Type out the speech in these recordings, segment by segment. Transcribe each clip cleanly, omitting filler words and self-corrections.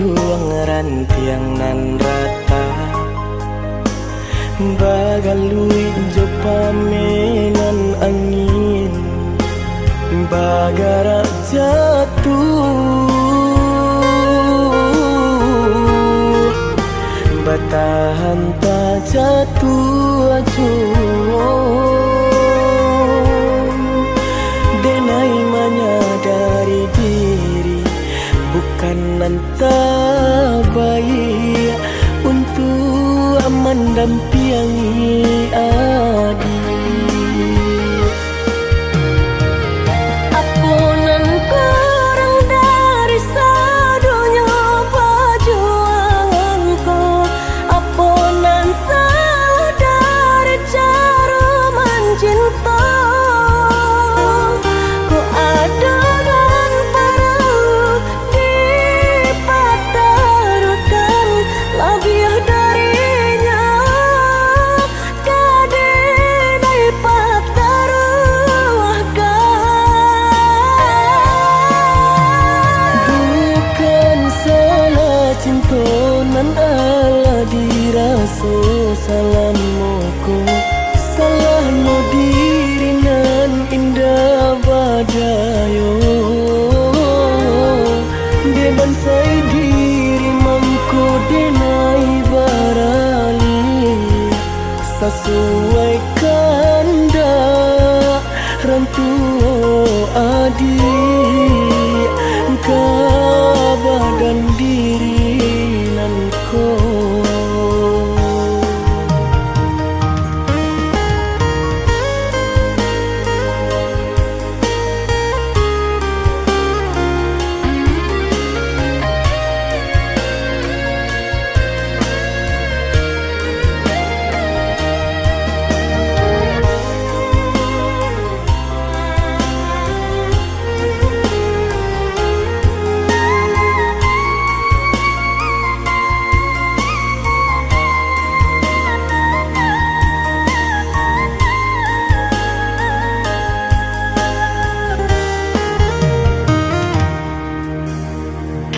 ujung rantiang nan rata bagalui jo pamenan angin bagara jatuh batahan tak jatuh acuh denai menyadari diri bukan entah baik untuk mendampingi adik. Apunan kurang dari sadunya perjuanganku, apunan salah dari cara mencinta. Ku ada dan perlu dipatarukan lebih darinya kadai pataruahkan. Bukan salah cinta nan ala dirasa salahmu ko salahmu diri nan indah badayo dia bansai diri mangko denai barali sesuai kanda rantu adik badan diri nan ko.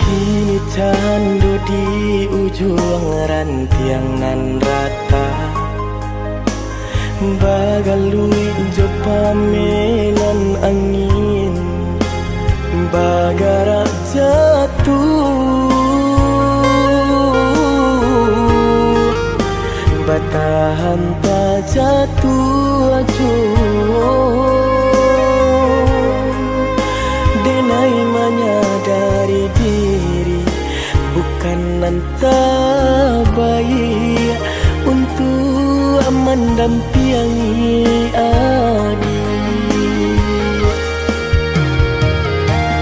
Kini candu di ujung rantiang nan rata bagalui jo pamenan angin bagara jatuh batahan tak jatuh acuh denai menyadari diri bukan entah baik untuk mendampingi adik.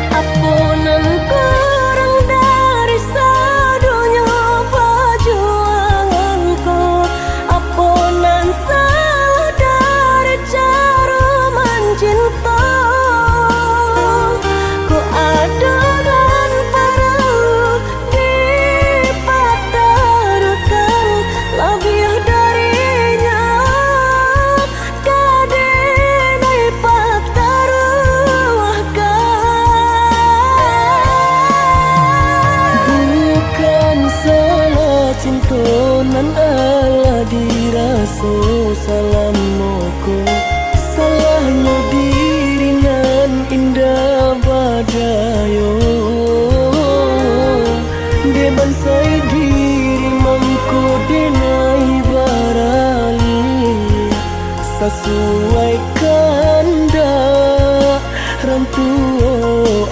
Apunan kurang dari sadunya perjuanganku, apunan salah dari cara mencinta. Ku ada dan perlu dipatarukan lebih darinya kadai pataruahkan. Bukan salah cinta nan ala dirasa salahmu ko salahmu diri nan indah badayo dia bansai diri mangko denai barali sesuai kanda rantu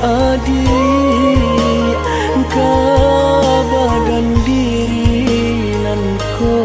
adik badan diri nan ko.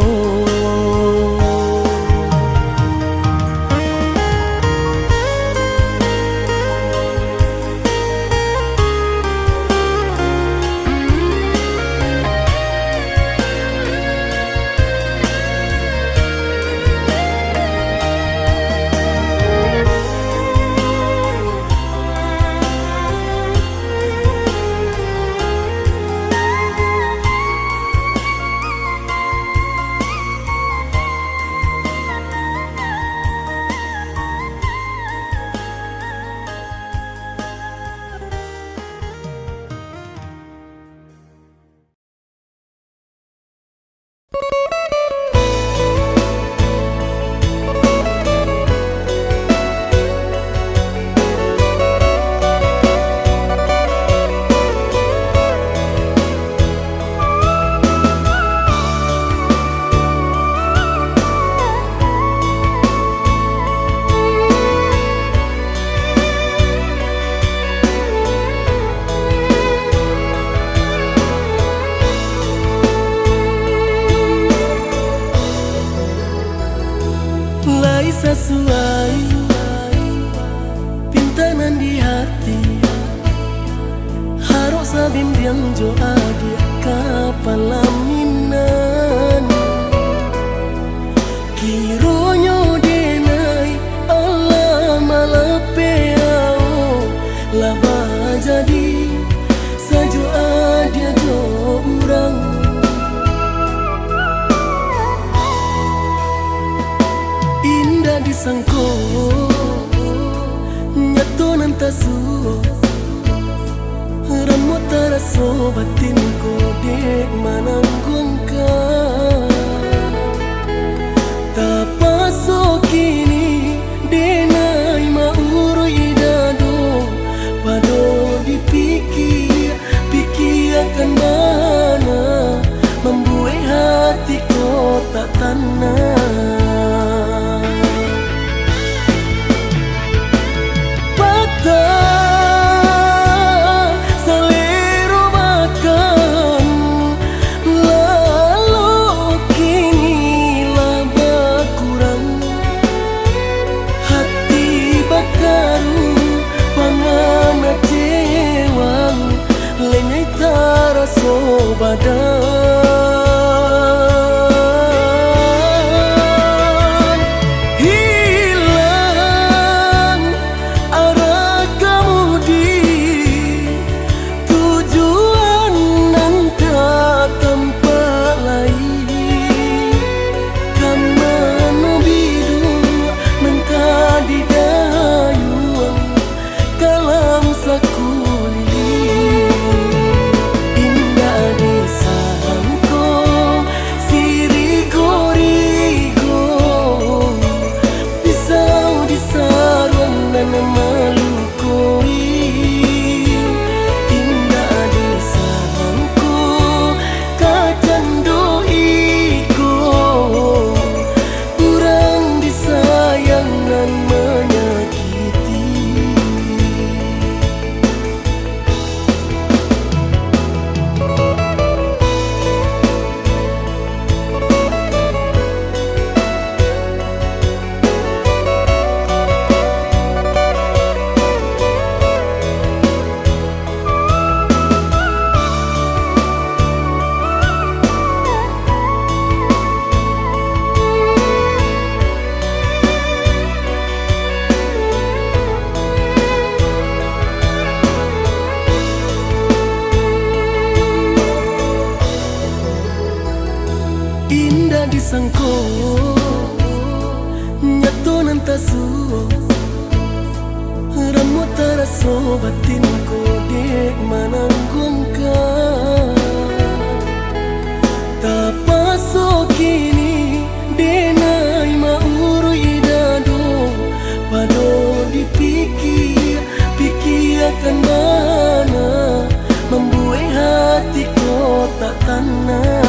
sesuai pintanan di hati. Harus sabim yang jo adia kapalaminan. Kironyo denai Allah malapeao laba jadi sajo adia jo urang. Indah disangko nyato nantasu ramu taraso batinku dek mananggungka. Tapaso kini denai mauro idado pado dipikir akan mana membuai hatiku tak tanah. So badan hilang arah kemudi tujuan nanta tempat lain kamano bidu mentadi dayuang kalam sakuli. Indah disangko nyato nantasu ramu taraso batinku dek mananggungka. Tapaso kini denai mauro idado pado dipikir akan mana membuai hatiku tak tanah.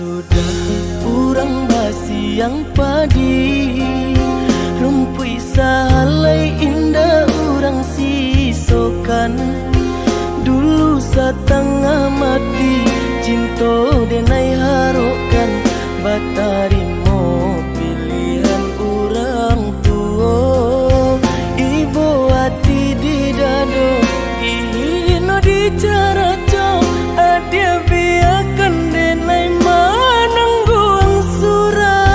sudah urang basiang padi, rumpui salai indah urang sisokan. Dulu setengah mati cinta denai harokan, batarimo pilihan urang tua. Ibu hati di dado ihino di cara cok, adia biarkan denai manangguang surah.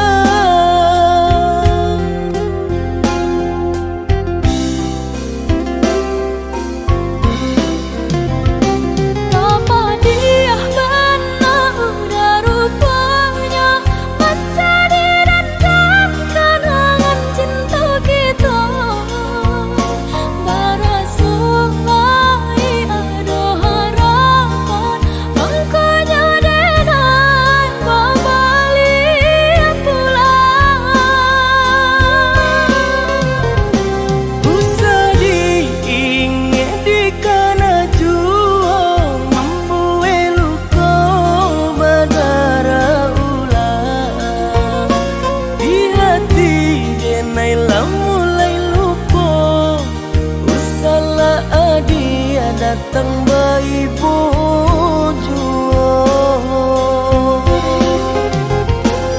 Datang bayi bojo,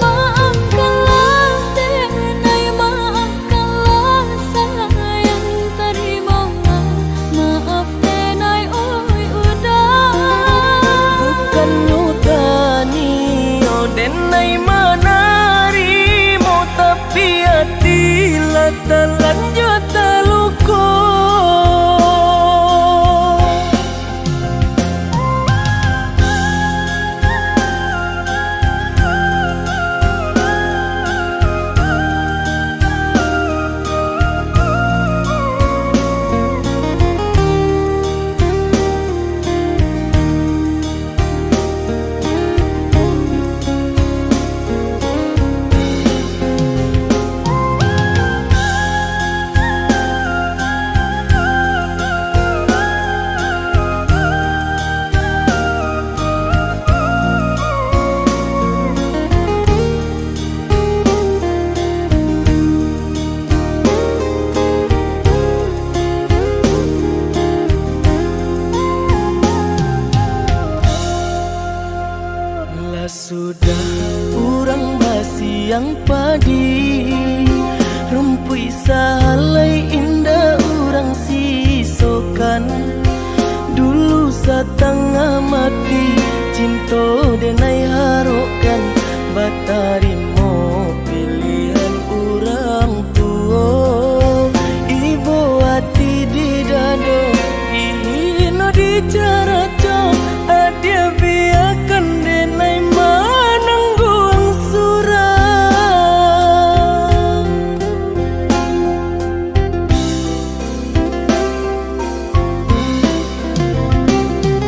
maafkanlah denai, maafkanlah sayang, terimalah maaf denai, oi udah. Bukan nyutani oh denai manarimo, tapi hati lah terlanjut terluka. Sudah urang basiang padi, rumpui salai indah urang sisokan. Dulu setengah mati cinta denai harokan, batarimo pilihan urang tua. Ibu hati di dado ihino di cara cok, adia biarkan denai manangguang surah.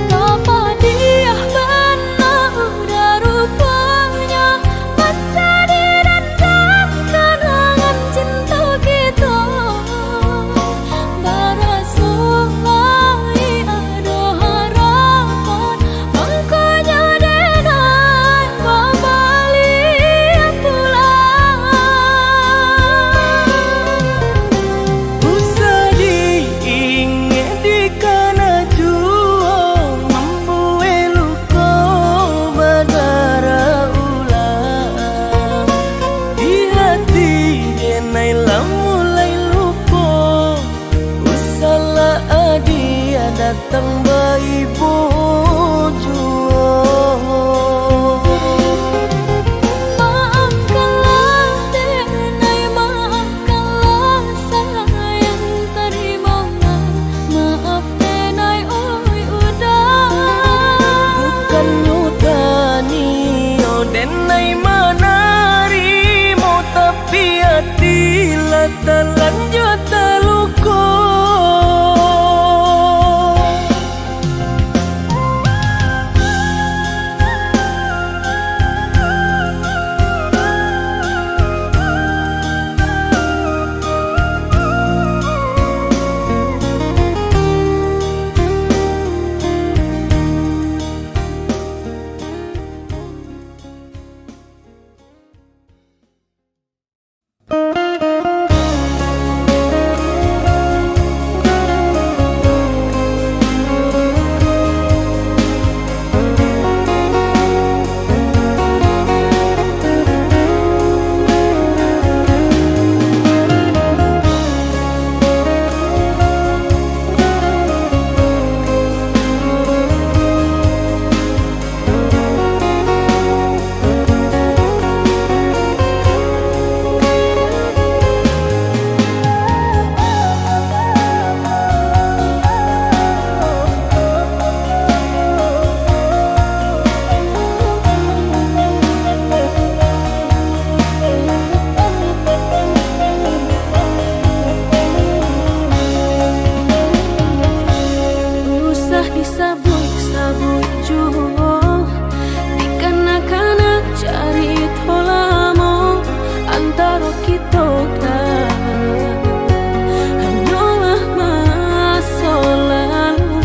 Apa dia benar udah rupanya, baca di dendam kenangan cinta kita. Barasulai ada harapan, angkanya denai kembali pulang. Usah diingat di kana jua, membue luka berdarah ulang. Di hati denai lah mulai luka, usahlah adia datang bayi bojo. Maafkanlah denai, maafkanlah sayang, terimalah maaf denai, oi udah. Bukan nyutani oh denai manarimo, tapi hati lah terlanjut terluka. jauh dikanak-kanak cari tolamo antara kita hanyalah masa lalu.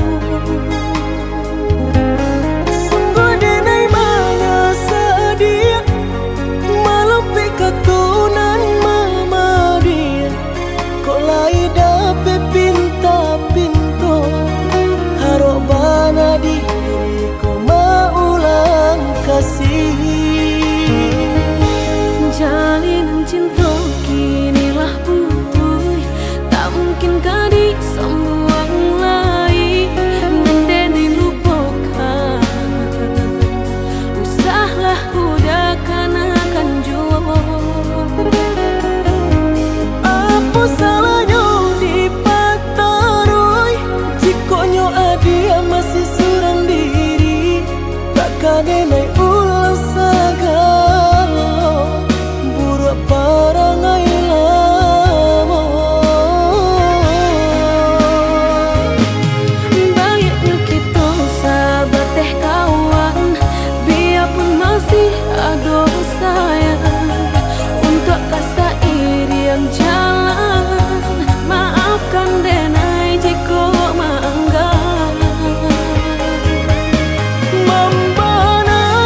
Sungguh denai mana sedia malupi ketunan mama dia kok lai dape pinta-pinto harok bana diri kau maulang kasih. Jalinan cinta kinilah putus, tak mungkin kadi sembuang lagi mendeni lupakan. Usahlah udah kanakan jua. Apa salahnya dipataroi jikonyo adia masih surang diri takkan denai ulang sagalo buruk parangai lamo. Baiknya kita sahabat teh kawan, biarpun masih ada sayang untuk kasa iri yang jalan. Maafkan denai jika maanggap Mambana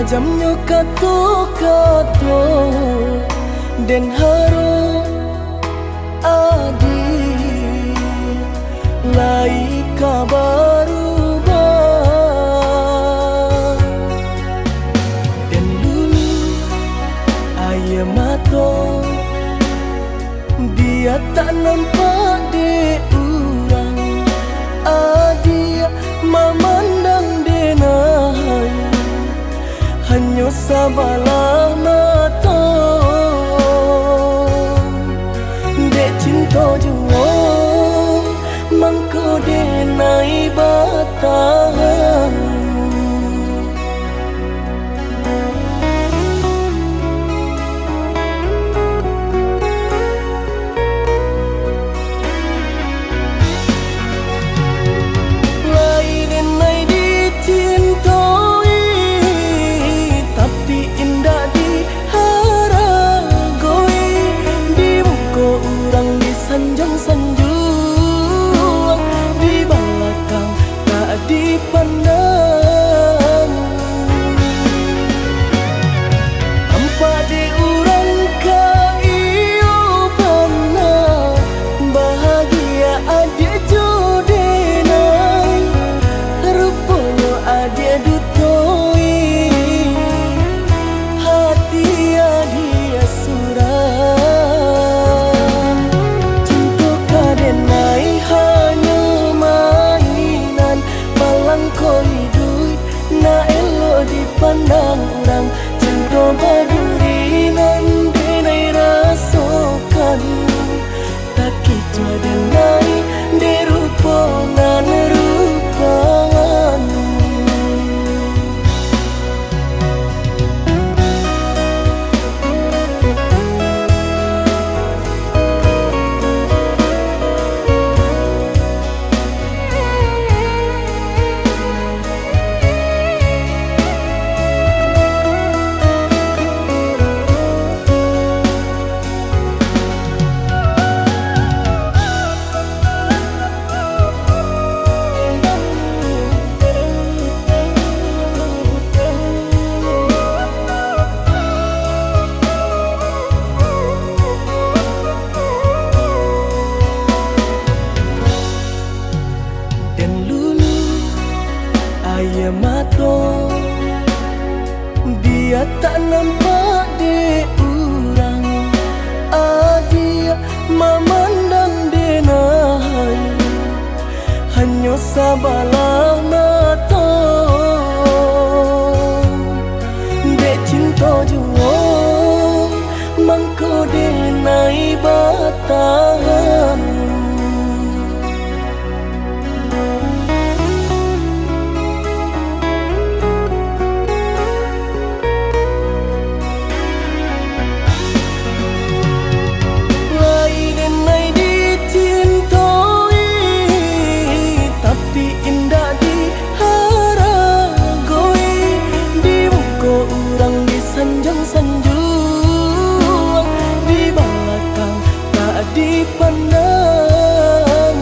Tajamnya kato-kato dan harap adi lai kabaru dan dulu ayah mato dia tak nampak de urang adia memandang denai hanya sabalah mata dek cinta jua mangko denai batang sanjung di belakang tak dipandang tanpa diurang ka iyo pana bahagia adia jodenai rupanya adia dutoi hati adia surah dipandang orang cinta baduri nan denai rasakan tak kicau denai derupangan rupangan ayah mato dia tak nampak de urang adia memandang denai hanya sabalah mata dek cinta jua mangko denai batang sanjung di belakang tak dipandang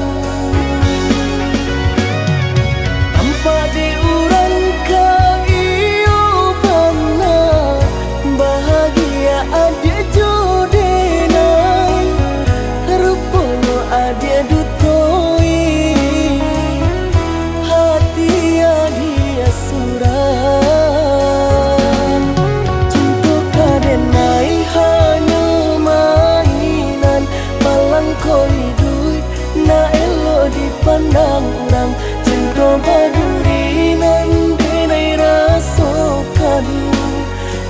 tanpa diurang ka iyo pana bahagia adia jodenai rupanya adia dutoi hati adia surah dipandang orang cinta baduri nan denai rasakan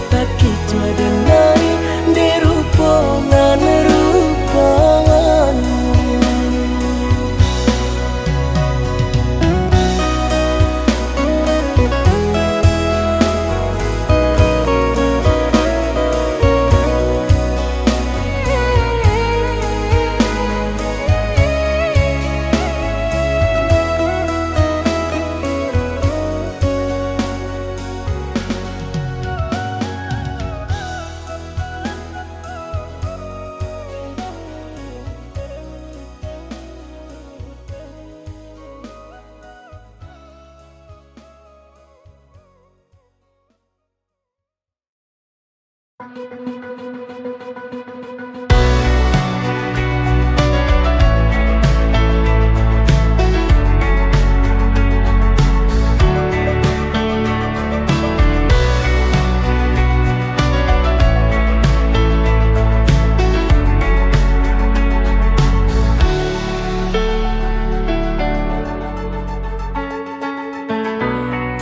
tak kicau denai derupangan rupangan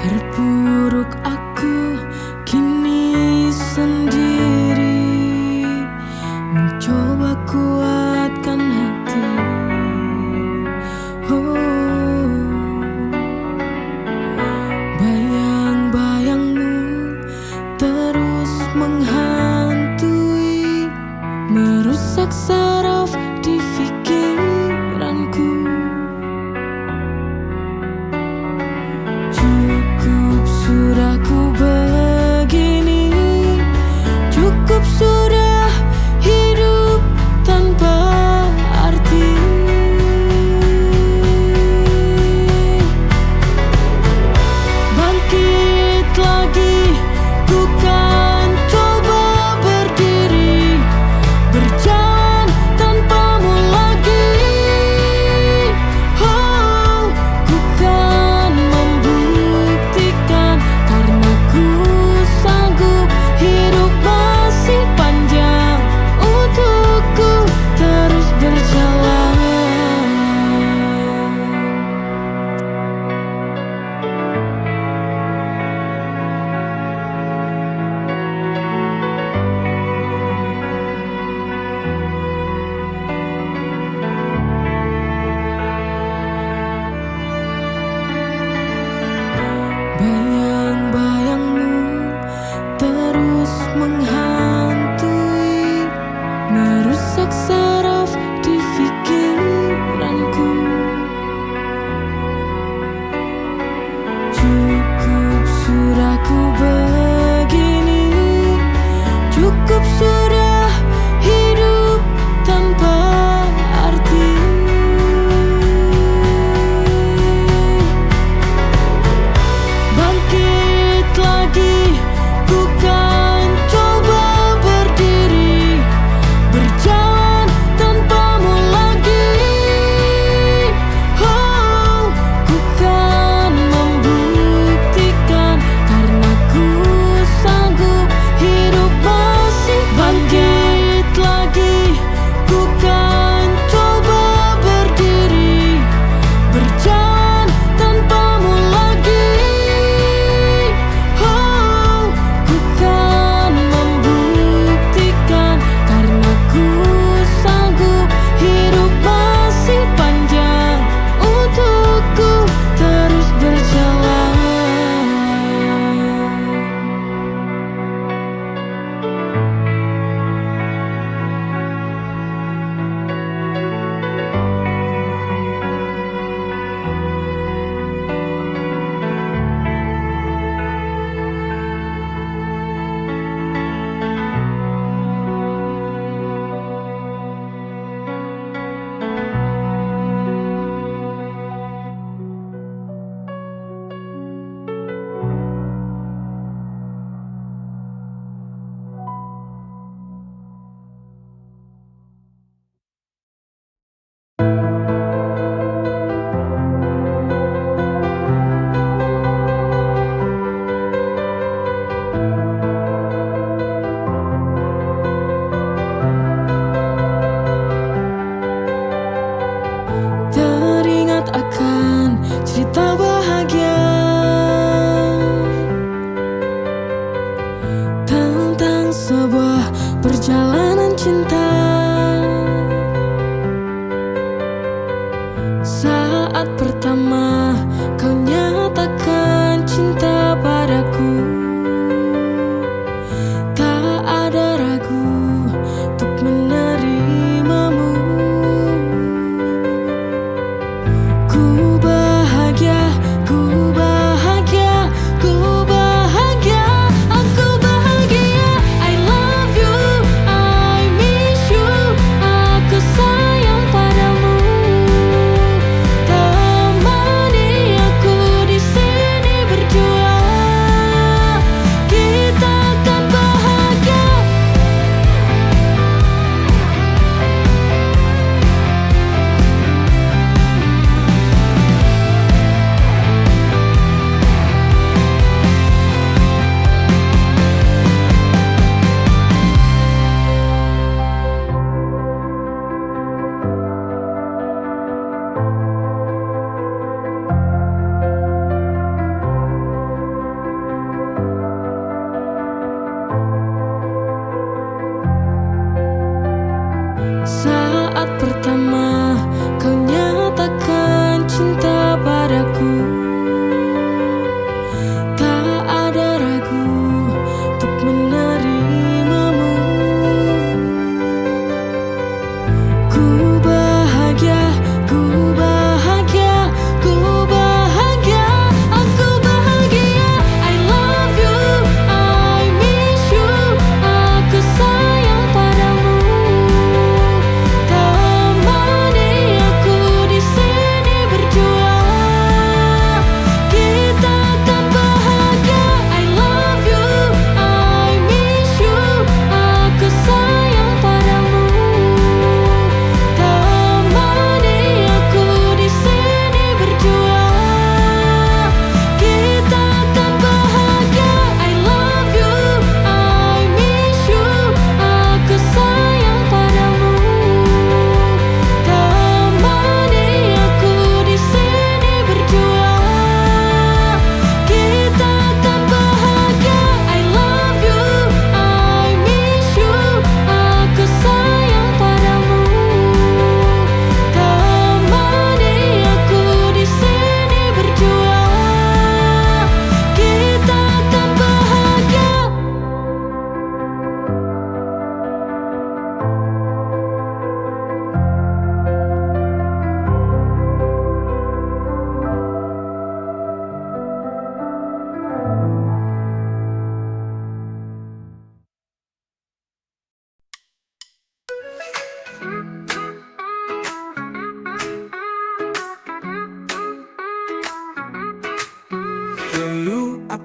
Terpuruk aku kini sendiri.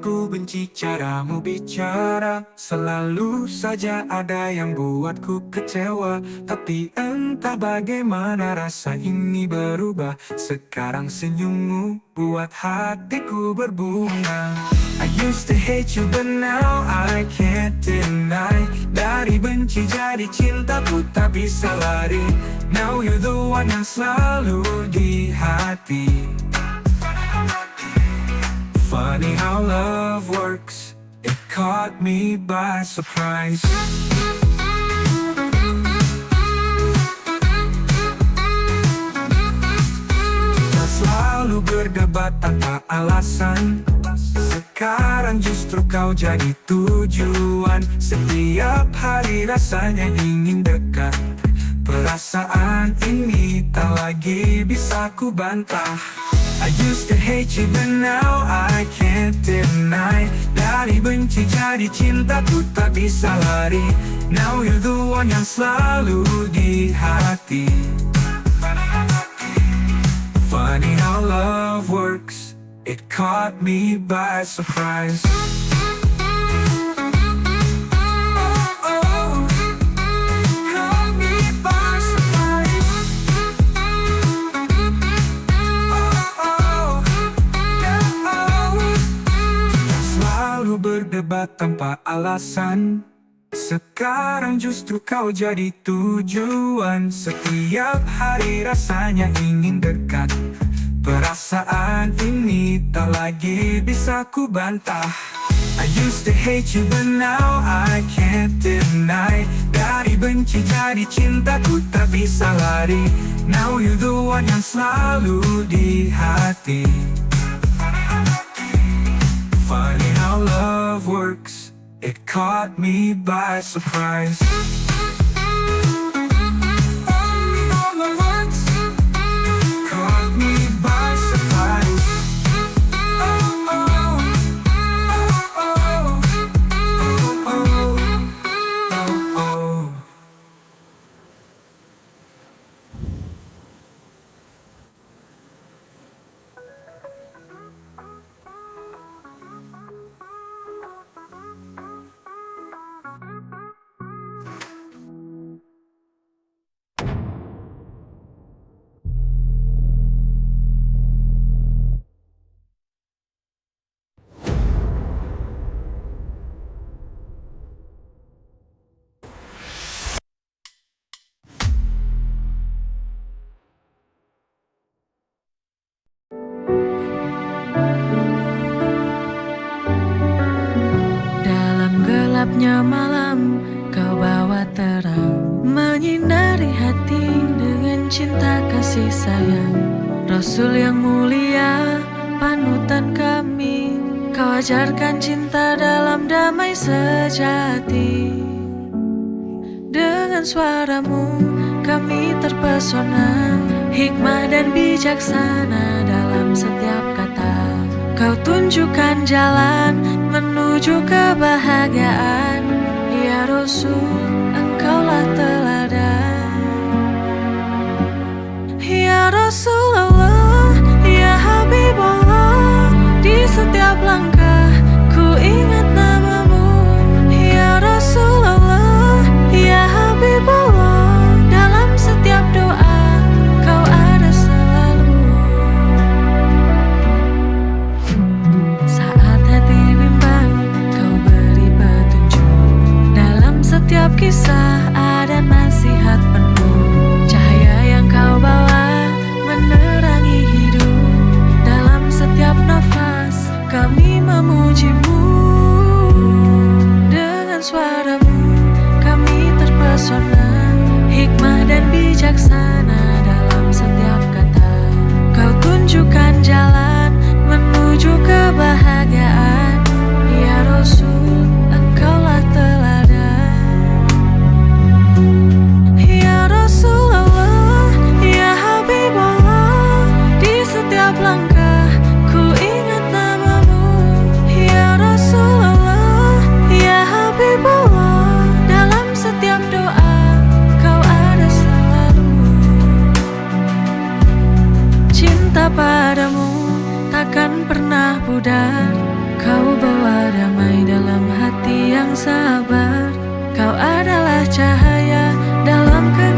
Ku benci caramu bicara, selalu saja ada yang buatku kecewa. Tapi entah bagaimana rasa ini berubah. Sekarang senyummu buat hatiku berbunga. I used to hate you but now I can't deny. Dari benci jadi cinta ku tak bisa lari. Now you're the one yang selalu di hati. Funny how love works, it caught me by surprise. Kita selalu berdebat tanpa alasan. Sekarang justru kau jadi tujuan. Setiap hari rasanya ingin dekat. Perasaan ini tak lagi bisa ku bantah. I used to hate you but now I can't deny. Dari benci jadi cinta ku tak bisa lari. Now you're the one yang selalu di hati. Funny how love works, it caught me by surprise. Berdebat tanpa alasan. Sekarang justru kau jadi tujuan. Setiap hari rasanya ingin dekat. Perasaan ini tak lagi bisa ku bantah. I used to hate you but now I can't deny. Dari benci jadi cinta ku tak bisa lari. Now you're the one yang selalu di hati. Funny how love works, it caught me by surprise. Caught me by surprise. Oh, oh, oh, oh, oh, oh, oh, oh. Gelapnya malam, kau bawa terang, menyinari hati dengan cinta kasih sayang. Rasul yang mulia, panutan kami, kau ajarkan cinta dalam damai sejati. Dengan suaramu kami terpesona, hikmah dan bijaksana dalam setiap kata. Kau tunjukkan jalan menuju kebahagiaan. Ya Rasul, engkaulah teladan. Ya Rasulullah, ya Habibullah, di setiap langkah ku ingat namamu. Ya Rasulullah, ya Habibullah, dalam setiap doa kau ada selalu. Saat hati bimbang kau beri petunjuk, dalam setiap kisah ada nasihat penuh. Cahaya yang kau bawa menerangi hidup, dalam setiap nafas kami memujimu. Dengan suaramu kami terpesona, hikmah dan bijaksana dalam setiap kata. Kau tunjukkan jalan menuju kebahagiaan. Ya Rasul, engkaulah teladan. Ya Rasulullah, ya Habibullah, di setiap langkah ku ingat namamu. Ya Rasulullah, ya Habibullah, dalam setiap doa kau ada selalu. Cinta padamu takkan pernah pudar, Kau bawa damai dalam hati yang sabar. Kau adalah cahaya dalam kegelapan.